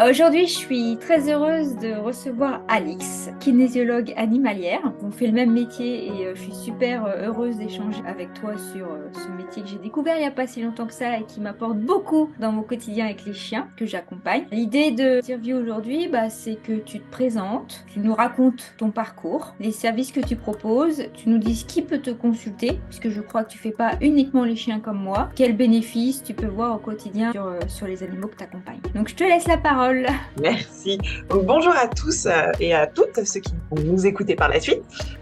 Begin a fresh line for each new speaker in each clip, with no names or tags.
Aujourd'hui, je suis très heureuse de recevoir Alix, kinésiologue animalière. On fait le même métier et je suis super heureuse d'échanger avec toi sur ce métier que j'ai découvert il n'y a pas si longtemps que ça et qui m'apporte beaucoup dans mon quotidien avec les chiens que j'accompagne. L'idée de l'interview aujourd'hui, c'est que tu te présentes, tu nous racontes ton parcours, les services que tu proposes, tu nous dises qui peut te consulter, puisque je crois que tu fais pas uniquement les chiens comme moi, quels bénéfices tu peux voir au quotidien sur les animaux que tu accompagnes. Donc je te laisse la parole.
Merci. Donc, bonjour à tous et à toutes ceux qui vont nous écouter par la suite.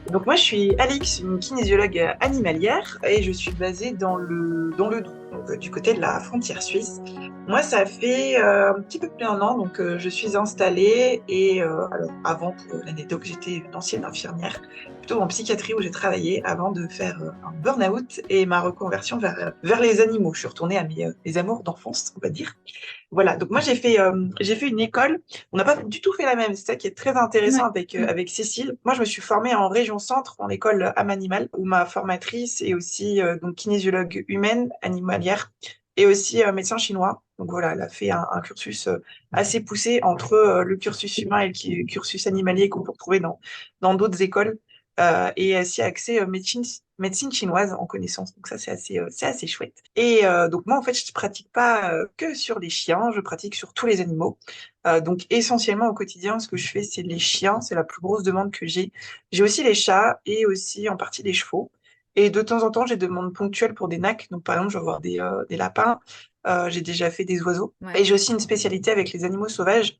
Donc moi je suis Alix, une kinésiologue animalière et je suis basée dans le Doubs, donc, du côté de la frontière suisse. Moi ça fait un petit peu plus d'un an donc je suis installée et alors avant pour l'anecdote j'étais une ancienne infirmière plutôt en psychiatrie où j'ai travaillé avant de faire un burn-out et ma reconversion vers les animaux. Je suis retournée à mes amours d'enfance, on va dire. Voilà, donc moi j'ai fait une école. On n'a pas du tout fait la même. C'est ça qui est très intéressant
Ouais.
avec Cécile. Moi, je me suis formée en région centre, en école âme animale, où ma formatrice est aussi donc kinésiologue humaine, animalière, et aussi médecin chinois. Donc voilà, elle a fait un cursus assez poussé entre le cursus humain et le cursus animalier qu'on peut retrouver dans d'autres écoles. Et aussi accès médecine chinoise en connaissance. Donc ça, c'est assez chouette. Et donc moi, en fait, je ne pratique pas que sur les chiens, je pratique sur tous les animaux. Donc essentiellement au quotidien, ce que je fais, c'est les chiens, c'est la plus grosse demande que j'ai. J'ai aussi les chats et aussi en partie les chevaux. Et de temps en temps, j'ai des demandes ponctuelles pour des nacs. Donc par exemple, je vais avoir des lapins. J'ai déjà fait des oiseaux.
Ouais.
Et j'ai aussi une spécialité avec les animaux sauvages.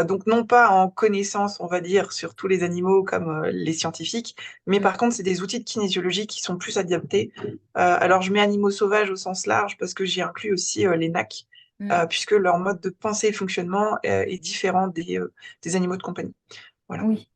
Donc non pas en connaissance, on va dire, sur tous les animaux comme les scientifiques, mais
Mm.
par contre, c'est des outils de kinésiologie qui sont plus adaptés. Alors, je mets animaux sauvages au sens large parce que j'y inclus aussi les nacs,
Mm.
puisque leur mode de pensée et fonctionnement est différent des animaux de compagnie. Voilà.
Oui.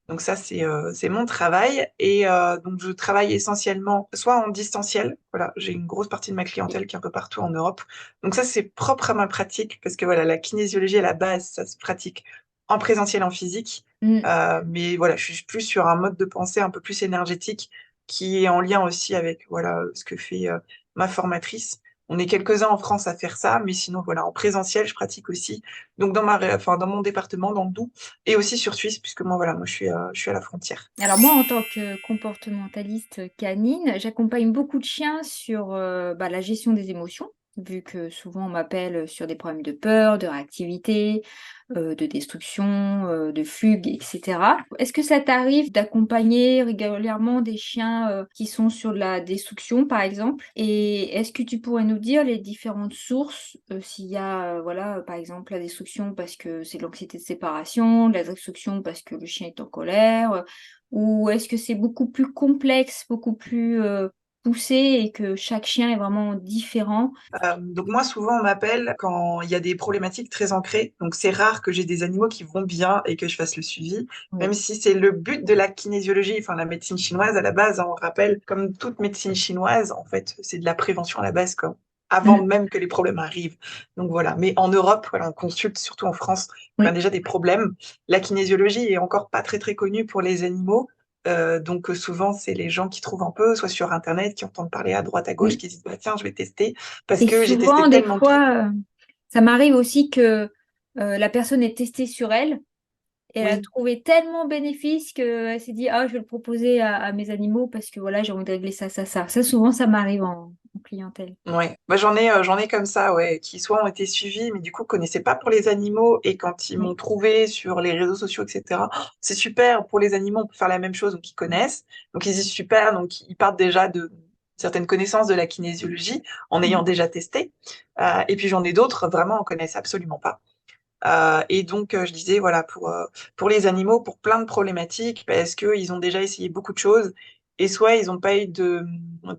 Donc ça, c'est mon travail. Et donc, je travaille essentiellement soit en distanciel. Voilà, j'ai une grosse partie de ma clientèle qui est un peu partout en Europe. Donc ça, c'est propre à ma pratique parce que voilà, la kinésiologie à la base, ça se pratique en présentiel, en physique.
Mm.
Mais voilà, je suis plus sur un mode de pensée un peu plus énergétique qui est en lien aussi avec voilà ce que fait ma formatrice. On est quelques-uns en France à faire ça, mais sinon voilà, en présentiel, je pratique aussi. Donc enfin, dans mon département, dans le Doubs et aussi sur Suisse, puisque moi, je suis à la frontière.
Alors moi, en tant que comportementaliste canine, j'accompagne beaucoup de chiens sur la gestion des émotions, vu que souvent on m'appelle sur des problèmes de peur, de réactivité, de destruction, de fugue, etc. Est-ce que ça t'arrive d'accompagner régulièrement des chiens qui sont sur la destruction, par exemple? Et est-ce que tu pourrais nous dire les différentes sources, s'il y a, voilà, par exemple, la destruction parce que c'est de l'anxiété de séparation, la destruction parce que le chien est en colère, ou est-ce que c'est beaucoup plus complexe, beaucoup plus poussé et que chaque chien est vraiment différent?
Donc moi, souvent, on m'appelle quand il y a des problématiques très ancrées. Donc c'est rare que j'ai des animaux qui vont bien et que je fasse le suivi, même
Oui.
si c'est le but de la kinésiologie, enfin la médecine chinoise à la base, hein, on rappelle, comme toute médecine chinoise, en fait, c'est de la prévention à la base, quoi, avant
Mm.
même que les problèmes arrivent. Donc voilà. Mais en Europe, voilà, on consulte, surtout en France, quand il y a
Oui.
déjà des problèmes. La kinésiologie est encore pas très très connue pour les animaux. Donc souvent, c'est les gens qui trouvent un peu, soit sur Internet, qui entendent parler à droite à gauche,
Oui.
qui se disent, bah, tiens, je vais tester parce
Et
que j'ai testé
souvent, des
tellement de trucs.
fois, ça m'arrive aussi que la personne est testée sur elle et elle a
Oui,
trouvé tellement bénéfice qu'elle s'est dit, ah, je vais le proposer à mes animaux parce que voilà, j'ai envie de régler ça, ça, ça. Ça, souvent, ça m'arrive en clientèle.
ouais. Bah, j'en ai comme ça, ouais, qui soit ont été suivis, mais du coup, connaissaient pas pour les animaux, et quand ils m'ont
Oui.
trouvé sur les réseaux sociaux, etc., oh, c'est super, pour les animaux, on peut faire la même chose, donc ils connaissent. Donc ils disent super, donc ils partent déjà de certaines connaissances de la kinésiologie en ayant
Mm.
déjà testé. Et puis j'en ai d'autres, vraiment, on connaissent absolument pas. Et donc, je disais, voilà, pour les animaux, pour plein de problématiques, parce qu'ils ont déjà essayé beaucoup de choses, et soit ils n'ont pas eu de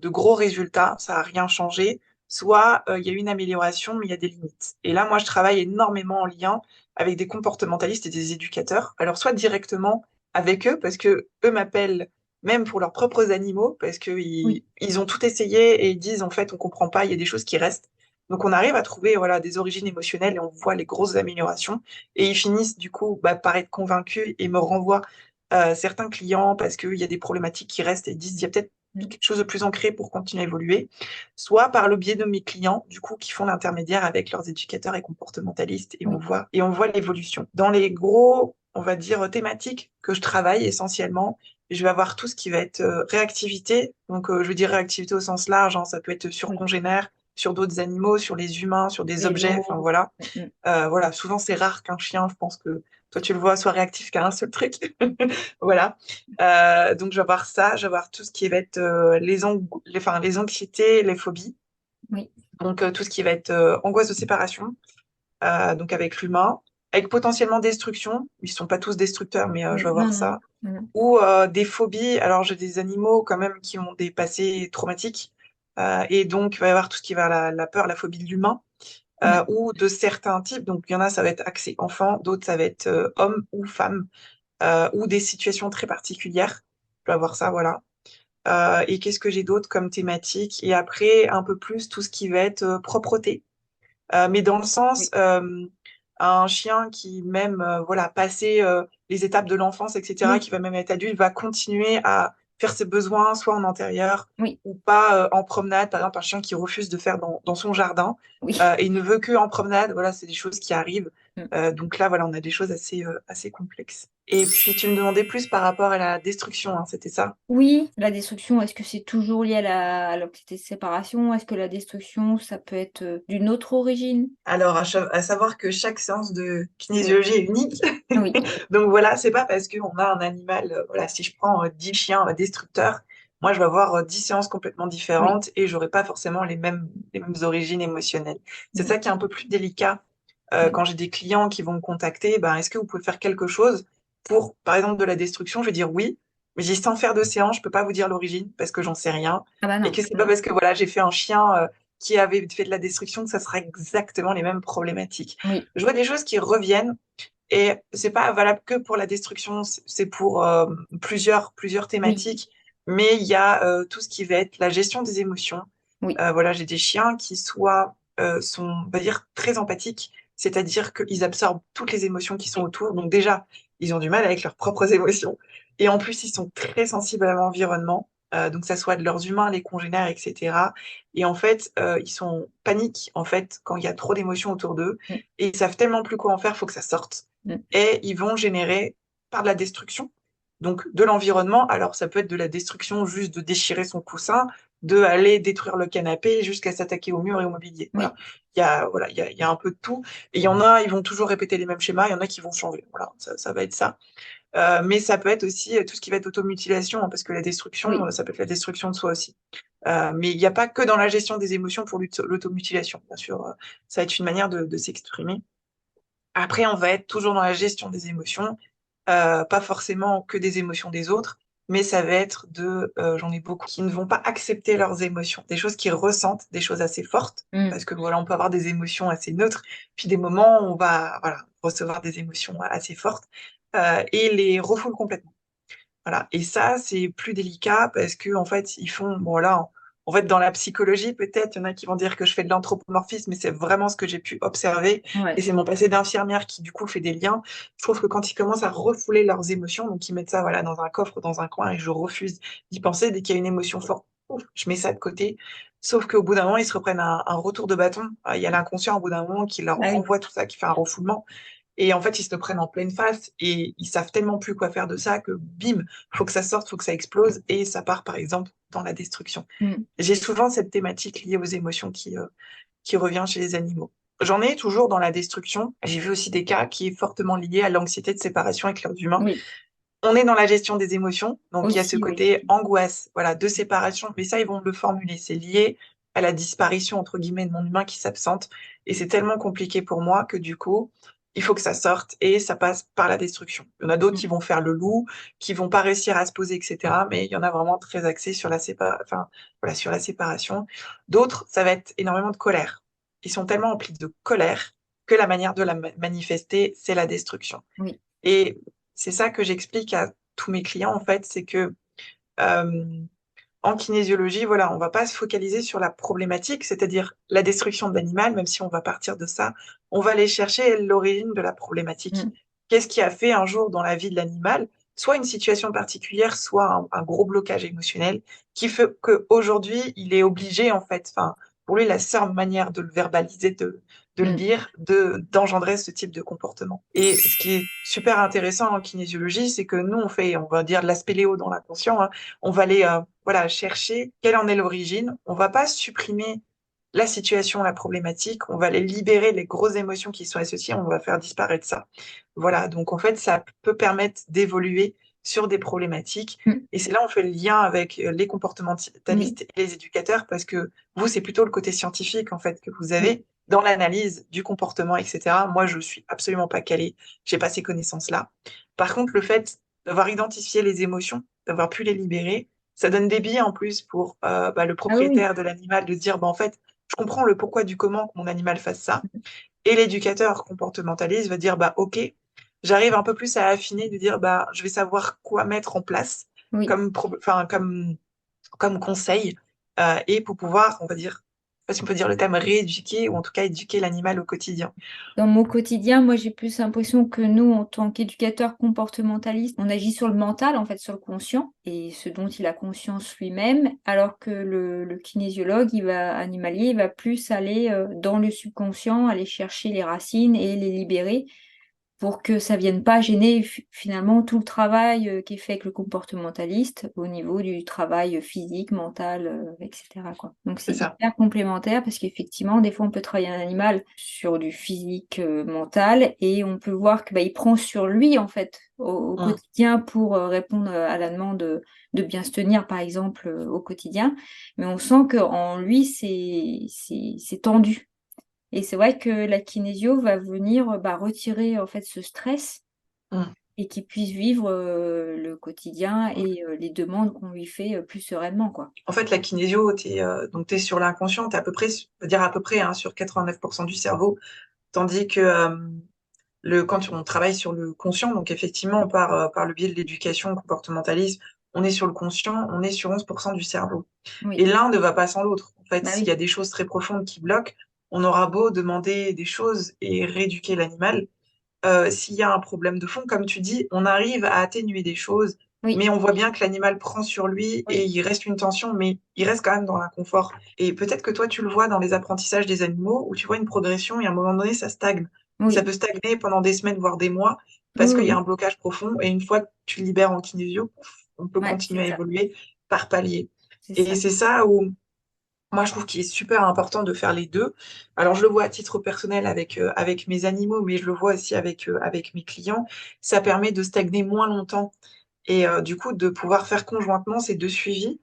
gros résultats, ça n'a rien changé, soit il y a eu une amélioration, mais il y a des limites. Et là, moi, je travaille énormément en lien avec des comportementalistes et des éducateurs, alors soit directement avec eux, parce que eux m'appellent même pour leurs propres animaux, parce qu'ils
Oui.
ils ont tout essayé et ils disent, en fait, on comprend pas, il y a des choses qui restent. Donc on arrive à trouver voilà des origines émotionnelles et on voit les grosses améliorations. Et ils finissent du coup par être convaincus et me renvoient certains clients parce qu'il y a des problématiques qui restent et disent il y a peut-être
Mm.
quelque chose de plus ancré pour continuer à évoluer, soit par le biais de mes clients, du coup, qui font l'intermédiaire avec leurs éducateurs et comportementalistes,
Oui,
et on voit l'évolution. Dans les gros, on va dire, thématiques que je travaille essentiellement, je vais avoir tout ce qui va être réactivité. Donc, je veux dire réactivité au sens large, hein, ça peut être sur
oui.
congénères, sur d'autres animaux, sur les humains, sur des objets, enfin
Vélo.
voilà.
Mm.
Voilà, souvent c'est rare qu'un chien, je pense que toi tu le vois, soit réactif qu'à un seul truc. Voilà. Donc je vais voir ça, je vais voir tout ce qui va être enfin, les anxiétés, les phobies.
Oui,
Donc tout ce qui va être angoisse de séparation, donc avec l'humain, avec potentiellement destruction. Ils sont pas tous destructeurs, mais je
oui.
vais
Non,
voir
non,
ça.
non, non.
Ou des phobies. Alors j'ai des animaux quand même qui ont des passés traumatiques. Et donc il va y avoir tout ce qui va la peur, la phobie de l'humain
Mm.
ou de certains types. Donc, il y en a, ça va être axé enfant, d'autres, ça va être homme ou femme, ou des situations très particulières. Je vais avoir ça, voilà. Et qu'est-ce que j'ai d'autre comme thématique? Et après, un peu plus tout ce qui va être propreté. Mais dans le sens,
Oui,
un chien qui même, voilà, passer les étapes de l'enfance, etc.,
oui,
qui va même être adulte, va continuer à faire ses besoins, soit en intérieur
oui,
ou pas en promenade. Par exemple, un chien qui refuse de faire dans son jardin
oui.
et il ne veut que en promenade. Voilà, c'est des choses qui arrivent.
Mm.
Donc là, voilà, on a des choses assez complexes. Et puis, tu me demandais plus par rapport à la destruction, hein, c'était ça?
Oui, la destruction, est-ce que c'est toujours lié à l'anxiété de séparation? Est-ce que la destruction, ça peut être d'une autre origine?
Alors, à savoir que chaque séance de
Oui,
kinésiologie est unique.
oui,
Donc voilà, c'est pas parce qu'on a un animal, voilà, si je prends 10 chiens destructeurs, moi je vais avoir 10 séances complètement
oui.
différentes et j'aurai pas forcément les mêmes origines émotionnelles. C'est
Mm.
ça qui est un peu plus délicat
Oui,
quand j'ai des clients qui vont me contacter, ben, est-ce que vous pouvez faire quelque chose pour, par exemple, de la destruction? Je vais dire oui, mais j'ai sans faire de séance, je peux pas vous dire l'origine parce que j'en sais rien.
ah bah
Et
non.
que c'est pas
Mm.
parce que voilà, j'ai fait un chien qui avait fait de la destruction que ça sera exactement les mêmes problématiques.
Oui,
Je vois des choses qui reviennent et c'est pas valable que pour la destruction, c'est pour plusieurs
oui,
thématiques, mais il y a tout ce qui va être la gestion des émotions.
oui,
Voilà, j'ai des chiens qui soit sont, on va dire, très empathiques, c'est-à-dire qu'ils absorbent toutes les émotions qui sont autour. Donc déjà, ils ont du mal avec leurs propres émotions. Et en plus, ils sont très sensibles à l'environnement, donc ça soit de leurs humains, les congénères, etc. Et en fait, ils sont paniques en fait quand il y a trop d'émotions autour d'eux
mm,
et ils savent tellement plus quoi en faire, faut que ça sorte.
mm.
Et ils vont générer par de la destruction, donc de l'environnement. Alors ça peut être de la destruction juste de déchirer son coussin, de aller détruire le canapé jusqu'à s'attaquer au mur et au mobilier. Voilà.
Oui,
Il y a un peu de tout. Et il y en a, ils vont toujours répéter les mêmes schémas, il y en a qui vont changer. Voilà, ça va être ça. Mais ça peut être aussi tout ce qui va être automutilation, hein, parce que la destruction,
oui,
ça peut être la destruction de soi aussi. Mais il n'y a pas que dans la gestion des émotions pour l'automutilation, bien sûr. Ça va être une manière de s'exprimer. Après, on va être toujours dans la gestion des émotions, pas forcément que des émotions des autres, mais ça va être j'en ai beaucoup qui ne vont pas accepter leurs émotions, des choses qu'ils ressentent, des choses assez fortes,
mm,
parce que voilà, on peut avoir des émotions assez neutres, puis des moments où on va voilà, recevoir des émotions assez fortes et les refoule complètement. Voilà. Et ça, c'est plus délicat parce que en fait, ils font, bon là, en fait, dans la psychologie, peut-être, il y en a qui vont dire que je fais de l'anthropomorphisme, mais c'est vraiment ce que j'ai pu observer. Et
ouais,
c'est mon passé d'infirmière qui, du coup, fait des liens. Je trouve que quand ils commencent à refouler leurs émotions, donc ils mettent ça, voilà, dans un coffre, dans un coin, et je refuse d'y penser dès qu'il y a une émotion forte, ouf, je mets ça de côté. Sauf qu'au bout d'un moment, ils se reprennent un retour de bâton. Il y a l'inconscient, au bout d'un moment, qui leur
ah oui,
renvoie tout ça, qui fait un refoulement. Et en fait, ils se le prennent en pleine face et ils savent tellement plus quoi faire de ça que bim, faut que ça sorte, faut que ça explose et ça part par exemple dans la destruction.
mm,
J'ai souvent cette thématique liée aux émotions qui revient chez les animaux. J'en ai toujours dans la destruction. J'ai vu aussi des cas qui est fortement lié à l'anxiété de séparation avec leurs humains.
oui,
On est dans la gestion des émotions, donc il y a ce
aussi, oui.
côté angoisse, voilà, de séparation, mais ça, ils vont le formuler. C'est lié à la disparition, entre guillemets, de mon humain qui s'absente. Et c'est tellement compliqué pour moi que du coup, il faut que ça sorte et ça passe par la destruction. Il y en a d'autres
Mm,
qui vont faire le loup, qui vont pas réussir à se poser, etc. Mais il y en a vraiment très axés sur enfin, voilà, sur la séparation. D'autres, ça va être énormément de colère. Ils sont tellement emplis de colère que la manière de la manifester, c'est la destruction.
oui,
Et c'est ça que j'explique à tous mes clients, en fait, c'est que euh, en kinésiologie, voilà, on va pas se focaliser sur la problématique, c'est-à-dire la destruction de l'animal, même si on va partir de ça, on va aller chercher l'origine de la problématique.
mm,
Qu'est-ce qui a fait un jour dans la vie de l'animal soit une situation particulière, soit un gros blocage émotionnel qui fait qu'aujourd'hui, il est obligé, en fait, enfin, pour lui, la seule manière de le verbaliser, de le
Mm.
dire, d'engendrer ce type de comportement. Et ce qui est super intéressant en kinésiologie, c'est que nous, on fait, on va dire, de la spéléo dans l'inconscient, hein. On va aller, voilà, chercher quelle en est l'origine. On va pas supprimer la situation, la problématique, on va les libérer, les grosses émotions qui sont associées, on va faire disparaître ça. Voilà, donc en fait, ça peut permettre d'évoluer sur des problématiques.
Mm.
Et c'est là où on fait le lien avec les
Oui,
comportementalistes et les éducateurs, parce que vous, c'est plutôt le côté scientifique, en fait, que vous
oui,
avez dans l'analyse du comportement, etc. Moi, je suis absolument pas calée, j'ai pas ces connaissances-là. Par contre, le fait d'avoir identifié les émotions, d'avoir pu les libérer, ça donne des billes en plus pour le
ah oui,
propriétaire de l'animal de dire, bah, en fait, je comprends le pourquoi du comment que mon animal fasse ça. Et l'éducateur comportementaliste va dire, bah, OK, j'arrive un peu plus à affiner, de dire, bah, je vais savoir quoi mettre en place
oui.
enfin, comme conseil, et pour pouvoir, on va dire, je sais pas si on peut dire le terme rééduquer, ou en tout cas éduquer l'animal au quotidien.
Dans mon quotidien, moi, j'ai plus l'impression que nous, en tant qu'éducateurs comportementalistes, on agit sur le mental, en fait, sur le conscient, et ce dont il a conscience lui-même, alors que le kinésiologue, animalier, il va plus aller dans le subconscient, aller chercher les racines et les libérer pour que ça vienne pas gêner finalement tout le travail qui est fait avec le comportementaliste au niveau du travail physique, mental, etc., quoi. Donc c'est
C'est ça.
hyper complémentaire parce qu'effectivement, des fois, on peut travailler un animal sur du physique, mental et on peut voir que bah, il prend sur lui en fait au
Mm.
quotidien pour répondre à la demande de bien se tenir, par exemple, au quotidien. Mais on sent qu'en lui, c'est tendu. Et c'est vrai que la kinésio va venir bah, retirer en fait ce stress
Mm.
et qu'il puisse vivre le quotidien
Mm.
et les demandes qu'on lui fait plus sereinement, quoi.
En fait, la kinésio, donc t'es sur l'inconscient, t'es à peu près, on va dire à peu près, hein, sur 89% du cerveau, tandis que quand on travaille sur le conscient, donc effectivement, par le biais de l'éducation comportementaliste, on est sur le conscient, on est sur 11% du cerveau. Et
Oui,
l'un ne va pas sans l'autre. En fait,
bah
s'il y a
oui,
des choses très profondes qui bloquent, on aura beau demander des choses et rééduquer l'animal, s'il y a un problème de fond, comme tu dis, on arrive à atténuer des choses,
oui,
mais on voit bien que l'animal prend sur lui et
oui,
il reste une tension, mais il reste quand même dans l'inconfort. Et peut-être que toi, tu le vois dans les apprentissages des animaux, où tu vois une progression et à un moment donné, ça stagne. Ça
oui,
peut stagner pendant des semaines, voire des mois,
oui,
parce qu'il y a un
oui,
blocage profond. Et une fois que tu le libères en kinésio, on peut
ouais, c'est
continuer à
ça,
évoluer par palier.
c'est
Et
ça.
c'est ça où moi, je trouve qu'il est super important de faire les deux. Alors, je le vois à titre personnel avec mes animaux, mais je le vois aussi avec mes clients. Ça permet de stagner moins longtemps et du coup, de pouvoir faire conjointement ces deux suivis.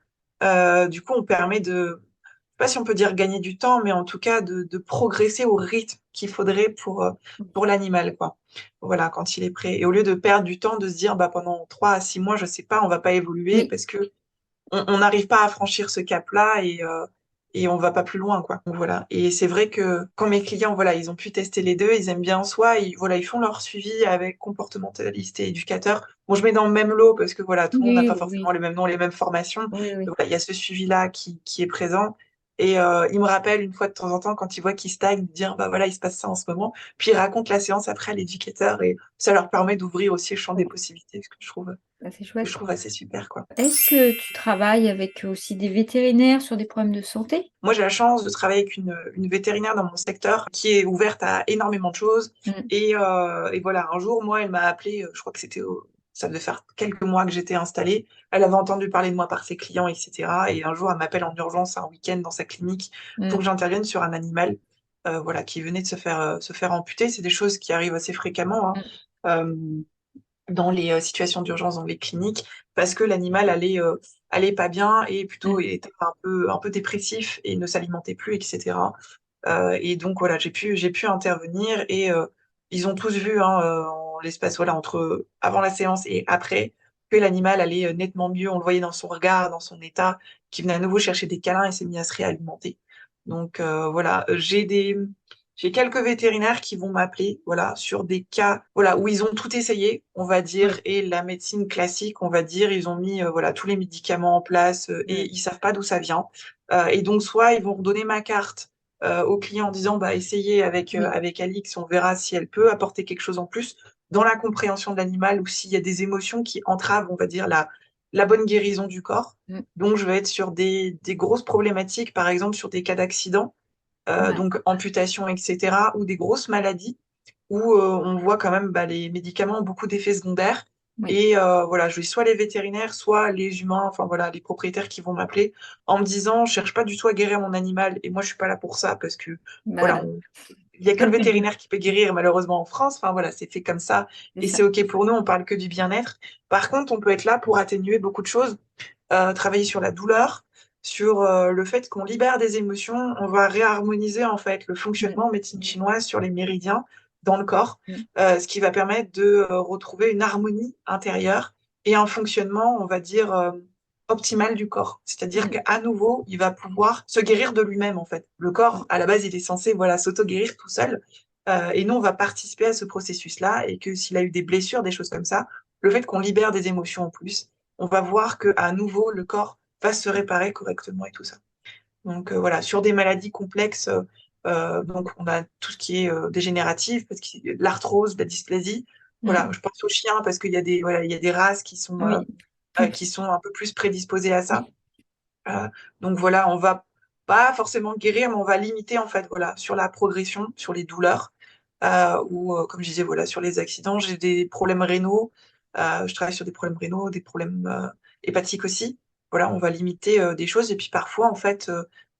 Du coup, on permet de, je sais pas si on peut dire gagner du temps, mais en tout cas de progresser au rythme qu'il faudrait pour l'animal, quoi. Voilà, quand il est prêt. Et au lieu de perdre du temps, de se dire, bah, pendant 3 à 6 mois, je sais pas, on va pas évoluer
Oui,
parce que on n'arrive pas à franchir ce cap-là et on va pas plus loin, quoi. Donc, voilà. Et c'est vrai que quand mes clients, voilà, ils ont pu tester les deux, ils aiment bien soit, voilà, ils font leur suivi avec comportementaliste et éducateur. Bon, je mets dans le même lot parce que voilà, tout le monde n'a
oui,
pas
oui,
forcément
oui,
les mêmes noms, les mêmes formations.
oui, oui.
Donc, voilà, il y a ce suivi-là qui est présent. Et il me rappelle une fois de temps en temps, quand ils voient qu'ils stagnent, de dire, bah voilà, il se passe ça en ce moment. Puis ils racontent la séance après à l'éducateur et ça leur permet d'ouvrir aussi le champ des
Oui,
possibilités, ce
bah, c'est
que je
chouette.
trouve assez super, quoi.
Est-ce que tu travailles avec aussi des vétérinaires sur des problèmes de santé?
Moi, j'ai la chance de travailler avec une vétérinaire dans mon secteur qui est ouverte à énormément de choses.
Mm,
Et voilà, un jour, moi, elle m'a appelé, je crois que ça devait faire quelques mois que j'étais installée. Elle avait entendu parler de moi par ses clients, etc. Et un jour, elle m'appelle en urgence un week-end dans sa clinique pour
mm,
que j'intervienne sur un animal, voilà, qui venait de se faire amputer. C'est des choses qui arrivent assez fréquemment,
mm,
hein. Dans les situations d'urgence dans les cliniques parce que l'animal allait pas bien et plutôt
mm,
était un peu dépressif et ne s'alimentait plus, etc. Et donc voilà, j'ai pu intervenir et ils ont tous vu, hein, en l'espace, voilà, entre avant la séance et après, que l'animal allait nettement mieux. On le voyait dans son regard, dans son état, qui venait à nouveau chercher des câlins et s'est mis à se réalimenter. Donc voilà, j'ai quelques vétérinaires qui vont m'appeler, voilà, sur des cas, voilà, où ils ont tout essayé, on va dire,
oui,
et la médecine classique, on va dire, ils ont mis, voilà, tous les médicaments en place et
mm,
ils savent pas d'où ça vient. Et donc soit ils vont redonner ma carte au client en disant bah, essayez
Oui.
avec Alix, on verra si elle peut apporter quelque chose en plus dans la compréhension de l'animal ou s'il y a des émotions qui entravent, on va dire, la bonne guérison du corps.
Mm.
Donc, je vais être sur des grosses problématiques, par exemple sur des cas d'accident,
Ouais.
donc amputation, etc., ou des grosses maladies où on voit quand même bah, les médicaments ont beaucoup d'effets secondaires.
Oui.
Et voilà, je vais soit les vétérinaires, soit les humains, enfin voilà, les propriétaires qui vont m'appeler en me disant, je cherche pas du tout à guérir mon animal, et moi je suis pas là pour ça parce que voilà,
Bah,
il y a que le vétérinaire qui peut guérir malheureusement en France. Enfin voilà, c'est fait comme ça
c'est
et
ça.
c'est ok pour nous. On parle que du bien-être. Par contre, on peut être là pour atténuer beaucoup de choses, travailler sur la douleur, sur le fait qu'on libère des émotions. On va réharmoniser en fait le
Mm.
fonctionnement en médecine chinoise sur les méridiens dans le corps,
Mm.
ce qui va permettre de retrouver une harmonie intérieure et un fonctionnement, on va dire, optimal du corps. C'est-à-dire
Mm.
qu'à nouveau, il va pouvoir se guérir de lui-même en fait. Le corps, à la base, il est censé voilà s'auto-guérir tout seul. Et nous, on va participer à ce processus-là et que s'il a eu des blessures, des choses comme ça, le fait qu'on libère des émotions en plus, on va voir qu'à nouveau, le corps va se réparer correctement et tout ça. Donc voilà, sur des maladies complexes, donc on a tout ce qui est dégénératif, parce qu'il y a de l'arthrose, de la dysplasie. Voilà,
Mm.
je pense aux chiens parce qu'il y a des, voilà, il y a des races
Oui. Plus.
qui sont un peu plus prédisposées à ça. Euh, donc voilà, on va pas forcément guérir, mais on va limiter en fait, voilà, sur la progression, sur les douleurs, ou comme je disais, voilà, sur les accidents. J'ai des problèmes rénaux, je travaille sur des problèmes rénaux, des problèmes hépatiques aussi. Voilà, on va limiter des choses et puis parfois en fait,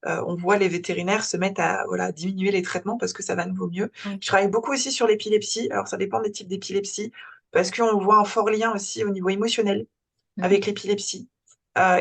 on voit les vétérinaires se mettre à voilà diminuer les traitements parce que ça va de nouveau mieux.
Oui.
Je travaille beaucoup aussi sur l'épilepsie. Alors ça dépend des types d'épilepsie parce qu'on voit un fort lien aussi au niveau émotionnel
Mm.
avec l'épilepsie.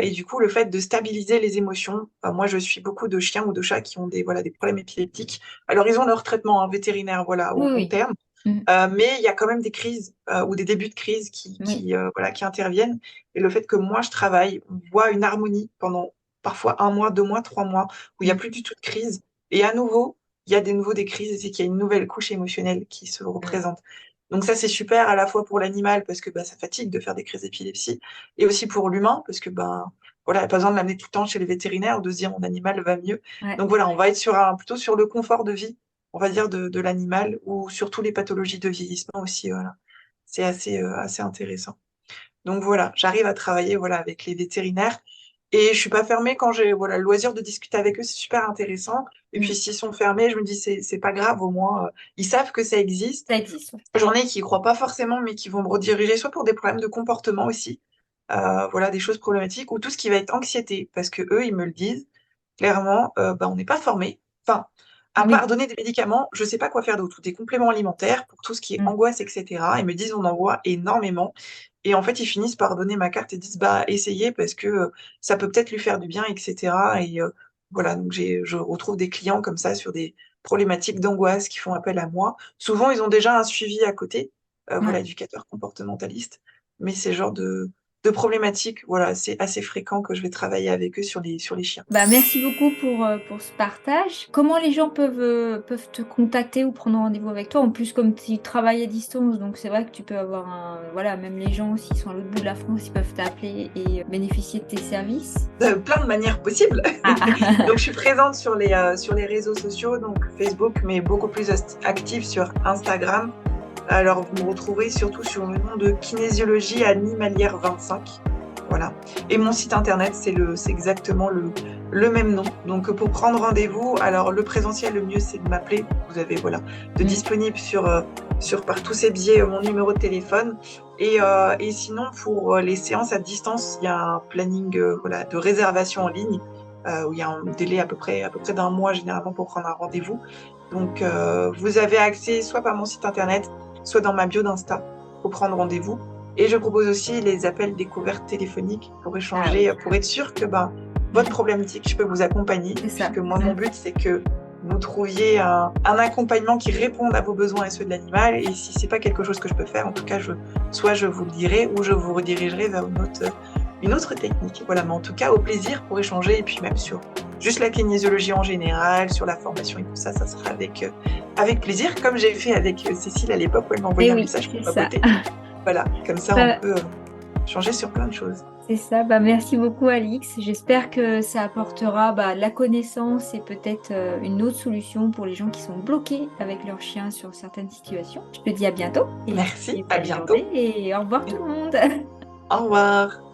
Et du coup, le fait de stabiliser les émotions, moi je suis beaucoup de chiens ou de chats qui ont des, voilà, des problèmes épileptiques. Alors ils ont leur traitement vétérinaire voilà, au
Oui,
long
oui.
terme,
Mm.
mais il y a quand même des crises ou des débuts de crise
Oui.
voilà, qui interviennent. Et le fait que moi je travaille, on voit une harmonie pendant parfois un mois, 2 mois, 3 mois, où il n'y a
Mm.
plus du tout de crise. Et à nouveau, il y a des crises et c'est qu'il y a une nouvelle couche émotionnelle qui se
Mm.
représente. Donc ça, c'est super à la fois pour l'animal parce que bah, ça fatigue de faire des crises d'épilepsie et aussi pour l'humain parce que ben voilà, il n'y a pas besoin de l'amener tout le temps chez le vétérinaire ou de se dire mon animal va mieux.
Ouais.
Donc voilà, on va être plutôt sur le confort de vie, on va dire, de l'animal ou surtout les pathologies de vieillissement aussi. Voilà. C'est assez intéressant. Donc voilà, j'arrive à travailler voilà, avec les vétérinaires et je suis pas fermée quand j'ai voilà, le loisir de discuter avec eux, c'est super intéressant. Et puis
Mm.
s'ils sont fermés, je me dis c'est pas grave, au moins ils savent que ça existe.
Ça existe. Ouais.
J'en ai qui y croient pas forcément, mais qui vont me rediriger soit pour des problèmes de comportement aussi, voilà, des choses problématiques, ou tout ce qui va être anxiété, parce que eux, ils me le disent clairement, bah, on n'est pas formé. Enfin, à part
Oui.
donner des médicaments, je sais pas quoi faire d'autre, ou des compléments alimentaires pour tout ce qui est
Mm.
angoisse, etc. Ils me disent on en voit énormément. Et en fait, ils finissent par donner ma carte et disent bah essayez parce que ça peut peut-être lui faire du bien, etc. Et voilà, donc je retrouve des clients comme ça sur des problématiques d'angoisse qui font appel à moi. Souvent, ils ont déjà un suivi à côté, voilà,
Ouais.
éducateur comportementaliste, mais ces genres de problématiques, voilà, c'est assez fréquent que je vais travailler avec eux sur les chiens.
Bah, merci beaucoup pour ce partage. Comment les gens peuvent te contacter ou prendre rendez-vous avec toi? En plus, comme tu travailles à distance, donc c'est vrai que tu peux avoir voilà, même les gens, s'ils sont à l'autre bout de la France, ils peuvent t'appeler et bénéficier de tes services.
Plein de manières possibles.
Ah.
Donc, je suis présente sur les réseaux sociaux, donc Facebook, mais beaucoup plus active sur Instagram. Alors, vous me retrouverez surtout sur le nom de Kinésiologie Animalière 25. Voilà. Et mon site internet, c'est exactement le même nom. Donc, pour prendre rendez-vous, alors le présentiel, le mieux, c'est de m'appeler. Vous avez, voilà, de
Mm.
disponible par tous ces biais mon numéro de téléphone. Et sinon, pour les séances à distance, il y a un planning voilà, de réservation en ligne où il y a un délai à peu près d'un mois généralement pour prendre un rendez-vous. Donc, vous avez accès soit par mon site internet, soit dans ma bio d'Insta pour prendre rendez-vous. Et je propose aussi les appels découvertes téléphoniques pour
Ah oui,
échanger, pour être sûr que ben, votre
mm,
problématique, je peux vous accompagner,
c'est ça.
puisque moi, mon
Mm.
but, c'est que vous trouviez un accompagnement qui réponde à vos besoins et ceux de l'animal. Et si c'est pas quelque chose que je peux faire, en tout cas, soit je vous le dirai ou je vous redirigerai vers une autre technique. Voilà, mais en tout cas, au plaisir pour échanger et puis même sur juste la kinésiologie en général, sur la formation et tout ça, ça sera avec plaisir, comme j'ai fait avec Cécile à l'époque où elle m'a envoyé
Et
un
oui,
message pour
c'est ça.
papoter. Voilà, comme ça on
Bah,
peut changer sur plein de choses.
C'est ça. Bah, merci beaucoup, Alix. J'espère que ça apportera la connaissance et peut-être une autre solution pour les gens qui sont bloqués avec leur chien sur certaines situations. Je te dis à bientôt et
Merci, à
belle
bientôt.
journée et au revoir tout le monde.
Au revoir.